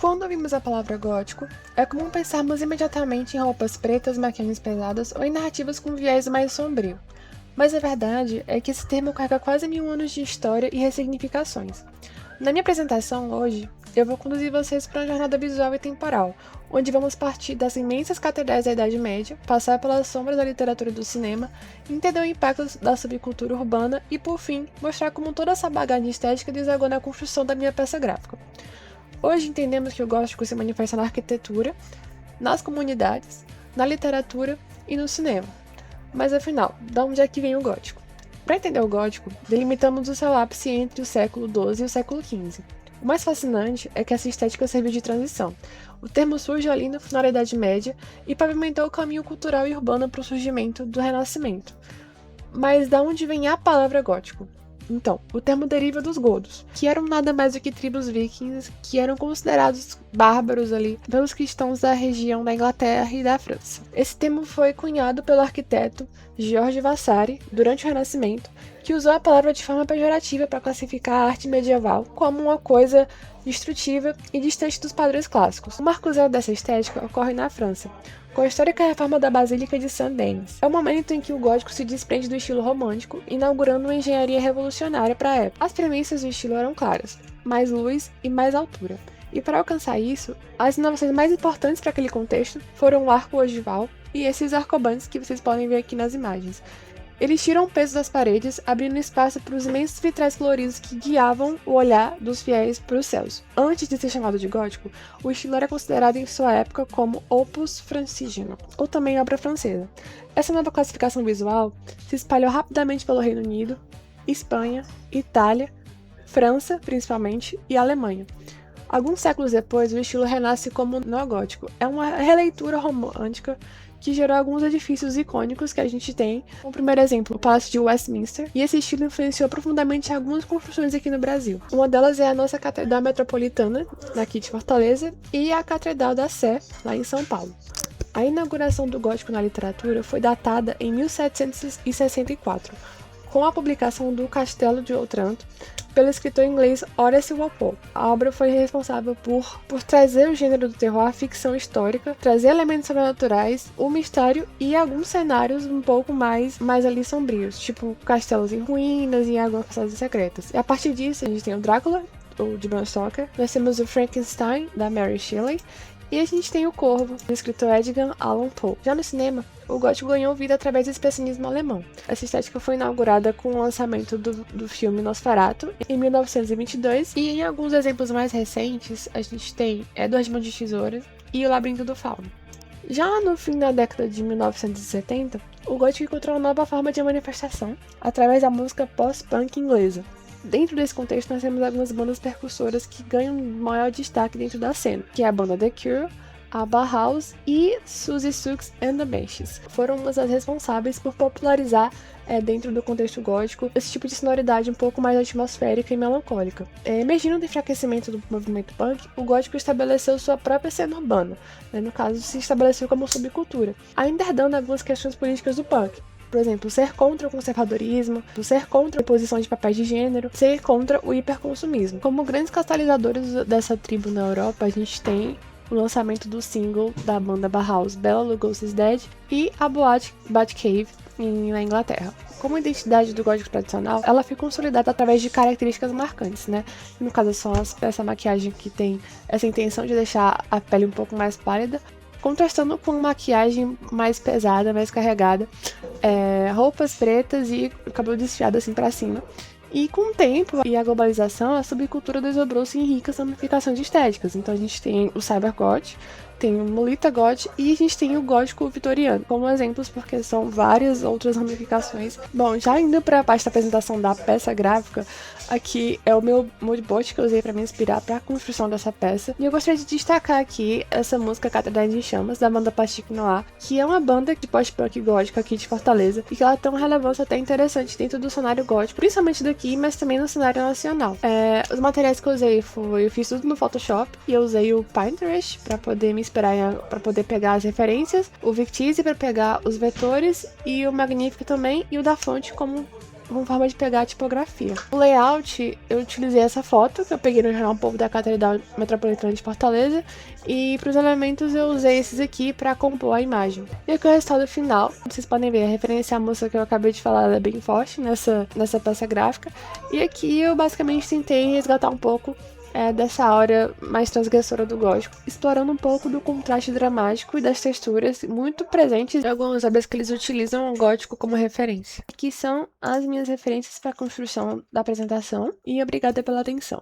Quando ouvimos a palavra gótico, é comum pensarmos imediatamente em roupas pretas, maquiagens pesadas ou em narrativas com viés mais sombrio. Mas a verdade é que esse termo carrega quase 1000 anos de história e ressignificações. Na minha apresentação hoje, eu vou conduzir vocês para uma jornada visual e temporal, onde vamos partir das imensas catedrais da Idade Média, passar pelas sombras da literatura e do cinema, entender o impacto da subcultura urbana e, por fim, mostrar como toda essa bagagem estética desagou na construção da minha peça gráfica. Hoje entendemos que o gótico se manifesta na arquitetura, nas comunidades, na literatura e no cinema. Mas afinal, de onde é que vem o gótico? Para entender o gótico, delimitamos o seu ápice entre o século XII e o século XV. O mais fascinante é que essa estética serviu de transição. O termo surge ali no final da Idade Média e pavimentou o caminho cultural e urbano para o surgimento do Renascimento. Mas de onde vem a palavra gótico? Então, o termo deriva dos godos, que eram nada mais do que tribos vikings que eram considerados bárbaros ali pelos cristãos da região da Inglaterra e da França. Esse termo foi cunhado pelo arquiteto George Vasari durante o Renascimento, que usou a palavra de forma pejorativa para classificar a arte medieval como uma coisa destrutiva e distante dos padrões clássicos. O marco zero dessa estética ocorre na França, com a histórica reforma da Basílica de Saint-Denis. É o momento em que o gótico se desprende do estilo romântico, inaugurando uma engenharia revolucionária para a época. As premissas do estilo eram claras: mais luz e mais altura. E para alcançar isso, as inovações mais importantes para aquele contexto foram o arco ogival e esses arcobantes que vocês podem ver aqui nas imagens. Eles tiram o peso das paredes, abrindo espaço para os imensos vitrais coloridos que guiavam o olhar dos fiéis para os céus. Antes de ser chamado de gótico, o estilo era considerado em sua época como opus francigeno, ou também obra francesa. Essa nova classificação visual se espalhou rapidamente pelo Reino Unido, Espanha, Itália, França, principalmente, e Alemanha. Alguns séculos depois, o estilo renasce como neogótico. É uma releitura romântica que gerou alguns edifícios icônicos que a gente tem. O primeiro exemplo, o Palácio de Westminster, e esse estilo influenciou profundamente algumas construções aqui no Brasil. Uma delas é a nossa Catedral Metropolitana, aqui de Fortaleza, e a Catedral da Sé, lá em São Paulo. A inauguração do gótico na literatura foi datada em 1764, com a publicação do Castelo de Otranto, pelo escritor inglês Horace Walpole. A obra foi responsável por trazer o gênero do terror à ficção histórica, trazer elementos sobrenaturais, o mistério e alguns cenários um pouco mais ali sombrios, tipo castelos em ruínas e algumas passagens secretas. E a partir disso, a gente tem o Drácula, de Bram Stoker, nós temos o Frankenstein, da Mary Shelley, e a gente tem o Corvo, do escritor Edgar Allan Poe. Já no cinema, o gótico ganhou vida através do expressionismo alemão. Essa estética foi inaugurada com o lançamento do filme Nosferatu, em 1922, e em alguns exemplos mais recentes, a gente tem Edward Mãos de Tesoura e O Labirinto do Fauno. Já no fim da década de 1970, o gótico encontrou uma nova forma de manifestação, através da música post-punk inglesa. Dentro desse contexto, nós temos algumas bandas percussoras que ganham maior destaque dentro da cena, que é a banda The Cure, a Bauhaus e Siouxsie Sioux and the Banshees. Foram umas das responsáveis por popularizar, dentro do contexto gótico, esse tipo de sonoridade um pouco mais atmosférica e melancólica. Emergindo do enfraquecimento do movimento punk, o gótico estabeleceu sua própria cena urbana, no caso, se estabeleceu como subcultura, ainda herdando algumas questões políticas do punk. Por exemplo, ser contra o conservadorismo, ser contra a imposição de papéis de gênero, ser contra o hiperconsumismo. Como grandes catalisadores dessa tribo na Europa, a gente tem o lançamento do single da banda Bauhaus, Bela Lugosi's Dead, e a boate Batcave, na Inglaterra. Como a identidade do gótico tradicional, ela foi consolidada através de características marcantes, No caso, são essa maquiagem que tem essa intenção de deixar a pele um pouco mais pálida, contrastando com maquiagem mais pesada, mais carregada, roupas pretas e cabelo desfiado assim pra cima. E com o tempo e a globalização, a subcultura desdobrou-se em ricas ramificações estéticas. Então a gente tem o cybergoth, tem o Lolita Goth e a gente tem o gótico vitoriano, como exemplos, porque são várias outras ramificações. Bom, já indo para a parte da apresentação da peça gráfica, aqui é o meu moodboard que eu usei para me inspirar para a construção dessa peça. E eu gostaria de destacar aqui essa música Catedrais em Chamas, da banda Plastic Noir, que é uma banda de post-punk gótica aqui de Fortaleza, e que ela tem uma relevância até interessante dentro do cenário gótico, principalmente daqui, mas também no cenário nacional. Os materiais que eu usei eu fiz tudo no Photoshop, e eu usei o Pinterest para poder me inspirar, para poder pegar as referências, o Victise para pegar os vetores, e o Magnific também, e o da fonte como com forma de pegar a tipografia. O layout, eu utilizei essa foto que eu peguei no Jornal Povo da Catedral Metropolitana de Fortaleza, e para os elementos eu usei esses aqui para compor a imagem. E aqui é o resultado final. Vocês podem ver a referência à moça que eu acabei de falar, ela é bem forte nessa peça gráfica. E aqui eu basicamente tentei resgatar um pouco dessa aura mais transgressora do gótico, explorando um pouco do contraste dramático e das texturas muito presentes em algumas obras que eles utilizam o gótico como referência. Aqui são as minhas referências para a construção da apresentação, e obrigada pela atenção.